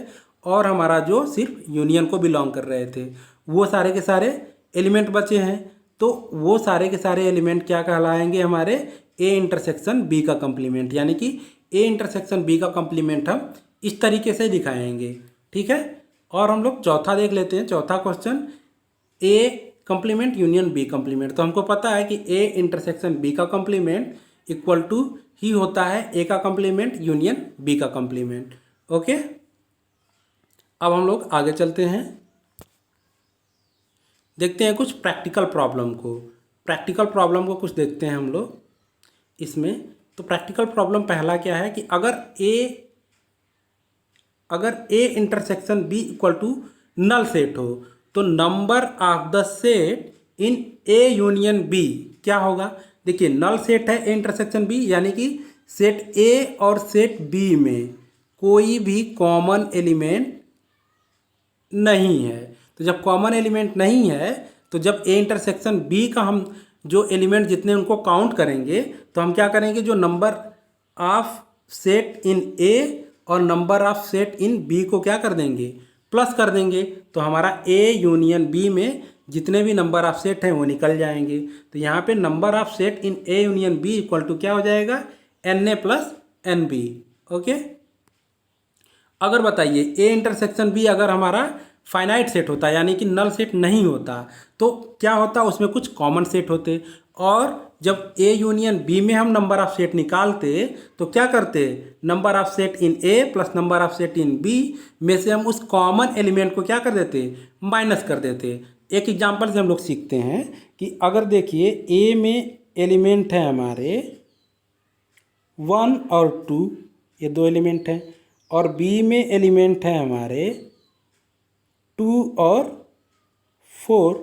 और हमारा जो सिर्फ यूनियन को बिलोंग कर रहे थे, वो सारे के सारे एलिमेंट बचे हैं। तो वो सारे के सारे एलिमेंट क्या कहलाएंगे, हमारे ए इंटरसेक्शन बी का कॉम्प्लीमेंट, यानी कि ए इंटरसेक्शन बी का कॉम्प्लीमेंट हम इस तरीके से दिखाएंगे। ठीक है, और हम लोग चौथा देख लेते हैं। चौथा question A complement union B complement. तो हमको पता है कि ए इंटरसेक्शन बी का कॉम्प्लीमेंट इक्वल टू ही होता है ए का कॉम्प्लीमेंट यूनियन बी का कॉम्प्लीमेंट। ओके, अब हम लोग आगे चलते हैं, देखते हैं कुछ प्रैक्टिकल प्रॉब्लम को कुछ देखते हैं हम लोग इसमें। तो प्रैक्टिकल प्रॉब्लम पहला क्या है कि अगर A intersection B equal to null set हो तो number of the set in A union B क्या होगा। देखिए नल सेट है ए इंटरसेक्शन बी, यानी कि सेट ए और सेट बी में कोई भी कॉमन एलिमेंट नहीं है। तो जब कॉमन एलिमेंट नहीं है तो जब ए इंटरसेक्शन बी का हम जो एलिमेंट जितने उनको काउंट करेंगे तो हम क्या करेंगे, जो number of set in A और number of set in B को क्या कर देंगे, प्लस कर देंगे। तो हमारा ए यूनियन बी में जितने भी नंबर ऑफ सेट हैं वो निकल जाएंगे। तो यहाँ पे number of set in A union B equal to क्या हो जाएगा, n A plus n B. Okay, अगर बताइए ए इंटरसेक्शन बी अगर हमारा फाइनाइट सेट होता है, यानी कि नल सेट नहीं होता। तो क्या होता, उसमें कुछ कॉमन सेट होते। और जब ए यूनियन बी में हम नंबर ऑफ सेट निकालते तो क्या करते, number of set in A plus number of set in B में से हम उस कॉमन एलिमेंट को क्या कर देते, माइनस कर देते। एक एग्जांपल से हम लोग सीखते हैं कि अगर देखिए ए में एलिमेंट है हमारे 1 और 2, ये दो एलिमेंट हैं, और बी में एलिमेंट है हमारे 2 और 4।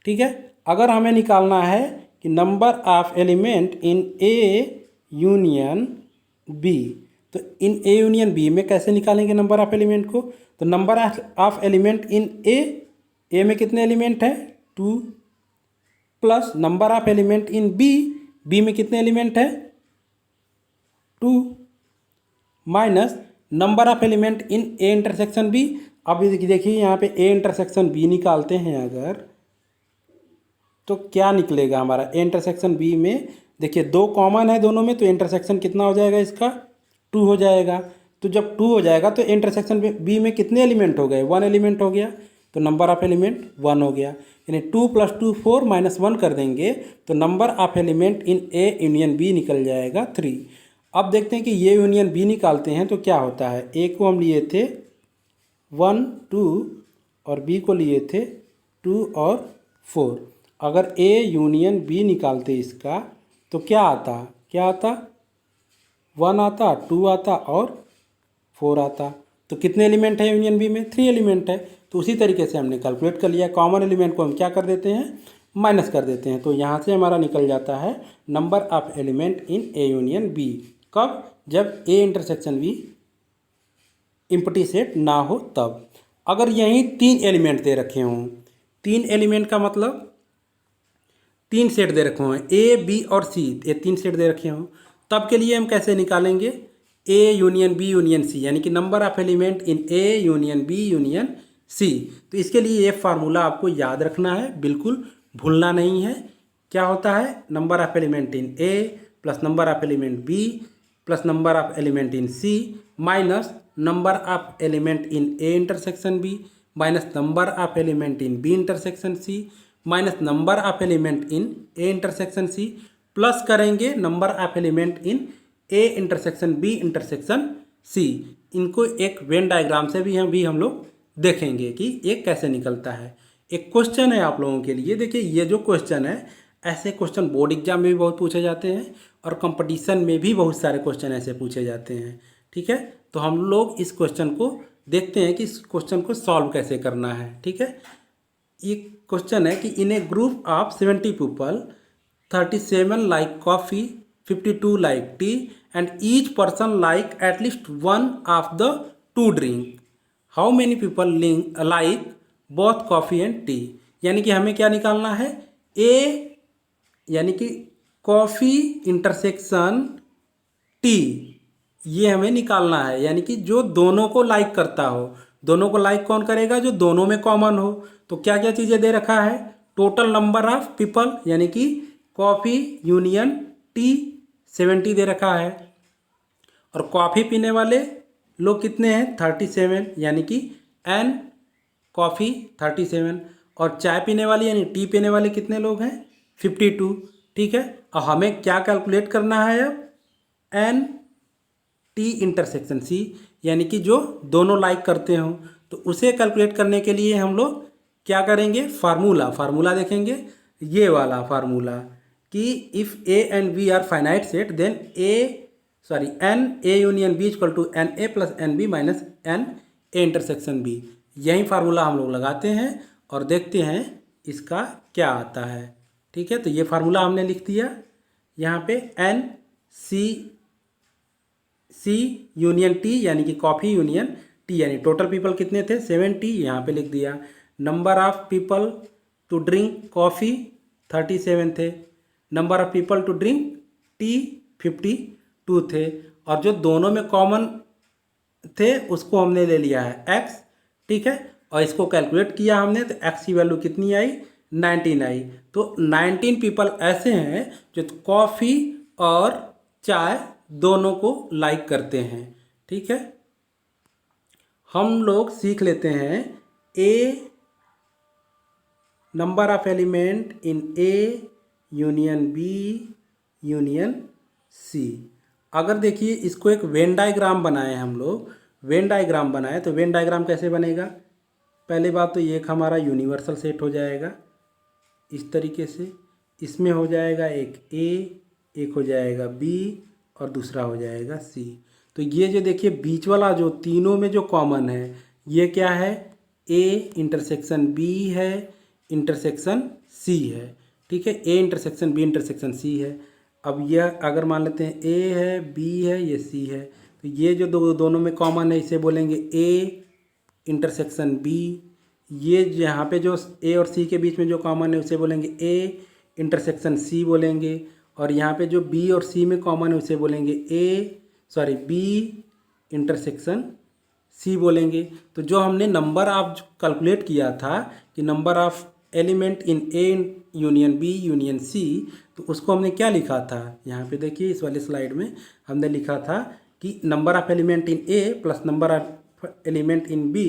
ठीक है, अगर हमें निकालना है कि number of element in A union B, तो इन ए यूनियन बी में कैसे निकालेंगे नंबर ऑफ एलिमेंट को, तो number of element in A में कितने एलिमेंट है 2, plus number of element in B में कितने एलिमेंट है 2, minus number of element in A intersection B. अब देखिए यहाँ पे ए इंटरसेक्शन बी निकालते हैं अगर, तो क्या निकलेगा हमारा ए इंटरसेक्शन बी में, देखिए 2 कॉमन है दोनों में, तो इंटरसेक्शन कितना हो जाएगा इसका 2 हो जाएगा। तो जब 2 हो जाएगा तो इंटरसेक्शन बी में कितने एलिमेंट हो गए, 1 एलिमेंट हो गया, तो नंबर ऑफ एलिमेंट 1 हो गया। यानी 2 + 2 4 -1 कर देंगे तो number of element in A union B निकल जाएगा 3। अब देखते हैं कि ये यूनियन बी निकालते हैं तो क्या होता है। ए को हम लिए थे 1 2 और बी को लिए थे 2 और 4। अगर ए यूनियन बी निकालते इसका तो क्या आता, 1 आता, 2 आता और 4 आता। तो कितने एलिमेंट है यूनियन बी में, 3 एलिमेंट है। तो उसी तरीके से हमने कैलकुलेट कर लिया, कॉमन एलिमेंट को हम क्या कर देते हैं, माइनस कर देते हैं। तो यहाँ से हमारा निकल जाता है number of element in A union B. कब, जब A intersection B empty set ना हो तब। अगर यहीं 3 एलिमेंट दे रखे हों, 3 एलिमेंट का मतलब 3 सेट दे रखे हों, ए बी और सी, ये 3 सेट दे रखे हों, तब के लिए हम कैसे निकालेंगे, A union B union C, यानी कि number of element in A union B union C. तो इसके लिए ये फार्मूला आपको याद रखना है, बिल्कुल भूलना नहीं है। क्या होता है, number of element in A plus number of element B plus number of element in C minus number of element in A intersection B minus number of element in B intersection C minus number of element in A intersection C, plus करेंगे number of element in A intersection B intersection C. इनको एक Venn diagram से भी हम लोग देखेंगे कि ये कैसे निकलता है। एक क्वेश्चन है आप लोगों के लिए, देखिए ये जो क्वेश्चन है, ऐसे क्वेश्चन बोर्ड एग्जाम में भी बहुत पूछे जाते हैं और कंपटीशन में भी बहुत सारे क्वेश्चन ऐसे पूछे जाते हैं। ठीक है, तो हम लोग इस क्वेश्चन को देखते हैं कि इस क्वेश्चन को सॉल्व कैसे करना है। ठीक है, ये क्वेश्चन है कि in a group of 70 people 37 like coffee, 52 like tea and each person like at least 1 of the 2 drink, how many people like both coffee and tea. यानी कि हमें क्या निकालना है, ए यानी कि कॉफ़ी इंटरसेक्शन टी, ये हमें निकालना है। यानी कि जो दोनों को लाइक करता हो, दोनों को लाइक कौन करेगा, जो दोनों में कॉमन हो। तो क्या क्या चीज़ें दे रखा है, टोटल नंबर ऑफ पीपल यानी कि कॉफ़ी यूनियन टी 70 दे रखा है, और कॉफ़ी पीने वाले लोग कितने हैं 37, यानी कि एन कॉफ़ी 37, और चाय पीने वाले यानी टी पीने वाले कितने लोग हैं 52। ठीक है, और हमें क्या कैलकुलेट करना है अब, एन टी इंटरसेक्शन सी, यानी कि जो दोनों लाइक करते हों। तो उसे कैलकुलेट करने के लिए हम लोग क्या करेंगे, फार्मूला देखेंगे, ये वाला फार्मूला कि if A and B are finite set then n A union B equal to n A plus n B minus n A intersection B. यही फार्मूला हम लोग लगाते हैं और देखते हैं इसका क्या आता है। ठीक है, तो ये फार्मूला हमने लिख दिया यहाँ पे, एन सी यूनियन टी यानी कि कॉफ़ी यूनियन टी, यानी टोटल पीपल कितने थे 70, यहाँ पे लिख दिया। Number of people to drink coffee 37 थे, number of people to drink tea 52 थे, और जो दोनों में कॉमन थे उसको हमने ले लिया है x। ठीक है, और इसको कैलकुलेट किया हमने तो x की वैल्यू कितनी आई, 19 आई। तो 19 पीपल ऐसे हैं जो कॉफ़ी और चाय दोनों को लाइक करते हैं। ठीक है, हम लोग सीख लेते हैं a number of element in A union B union C. अगर देखिए इसको एक वेन डायग्राम बनाए हम लोग, वेन डायग्राम बनाए तो वेन डायग्राम कैसे बनेगा? पहली बात तो ये एक हमारा यूनिवर्सल सेट हो जाएगा इस तरीके से, इसमें हो जाएगा एक ए, एक हो जाएगा बी और दूसरा हो जाएगा सी। तो ये जो देखिए बीच वाला जो तीनों में जो कॉमन है ये क्या है? ए इंटरसेक्शन बी है, इंटरसेक्शन सी है। ठीक है, A intersection B intersection C है। अब यह अगर मान लेते हैं ए है, बी है, ये सी है, तो ये जो दोनों में कॉमन है इसे बोलेंगे ए इंटरसेक्शन बी। ये यहाँ पे जो ए और सी के बीच में जो कॉमन है उसे बोलेंगे ए इंटरसेक्शन सी बोलेंगे। और यहाँ पे जो बी और सी में कॉमन है उसे बोलेंगे बी इंटरसेक्शन सी बोलेंगे। तो जो हमने नंबर ऑफ कैलकुलेट किया था कि number of element in A union B union C, तो उसको हमने क्या लिखा था? यहाँ पे देखिए इस वाली स्लाइड में हमने लिखा था कि number of element in A plus number of element in B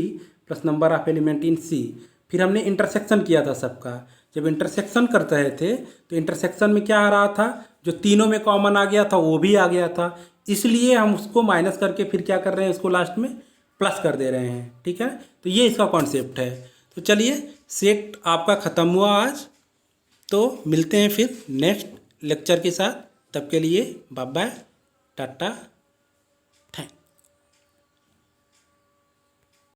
plus number of element in C. फिर हमने इंटरसेक्शन किया था सबका। जब इंटरसेक्शन करते रहे थे तो इंटरसेक्शन में क्या आ रहा था? जो तीनों में कॉमन आ गया था वो भी आ गया था, इसलिए हम उसको माइनस करके फिर क्या कर रहे हैं, उसको लास्ट में प्लस कर दे रहे हैं। ठीक है, तो ये इसका कॉन्सेप्ट है। तो चलिए सेट आपका ख़त्म हुआ आज, तो मिलते हैं फिर नेक्स्ट लेक्चर के साथ। तब के लिए बाय बाय, टाटा।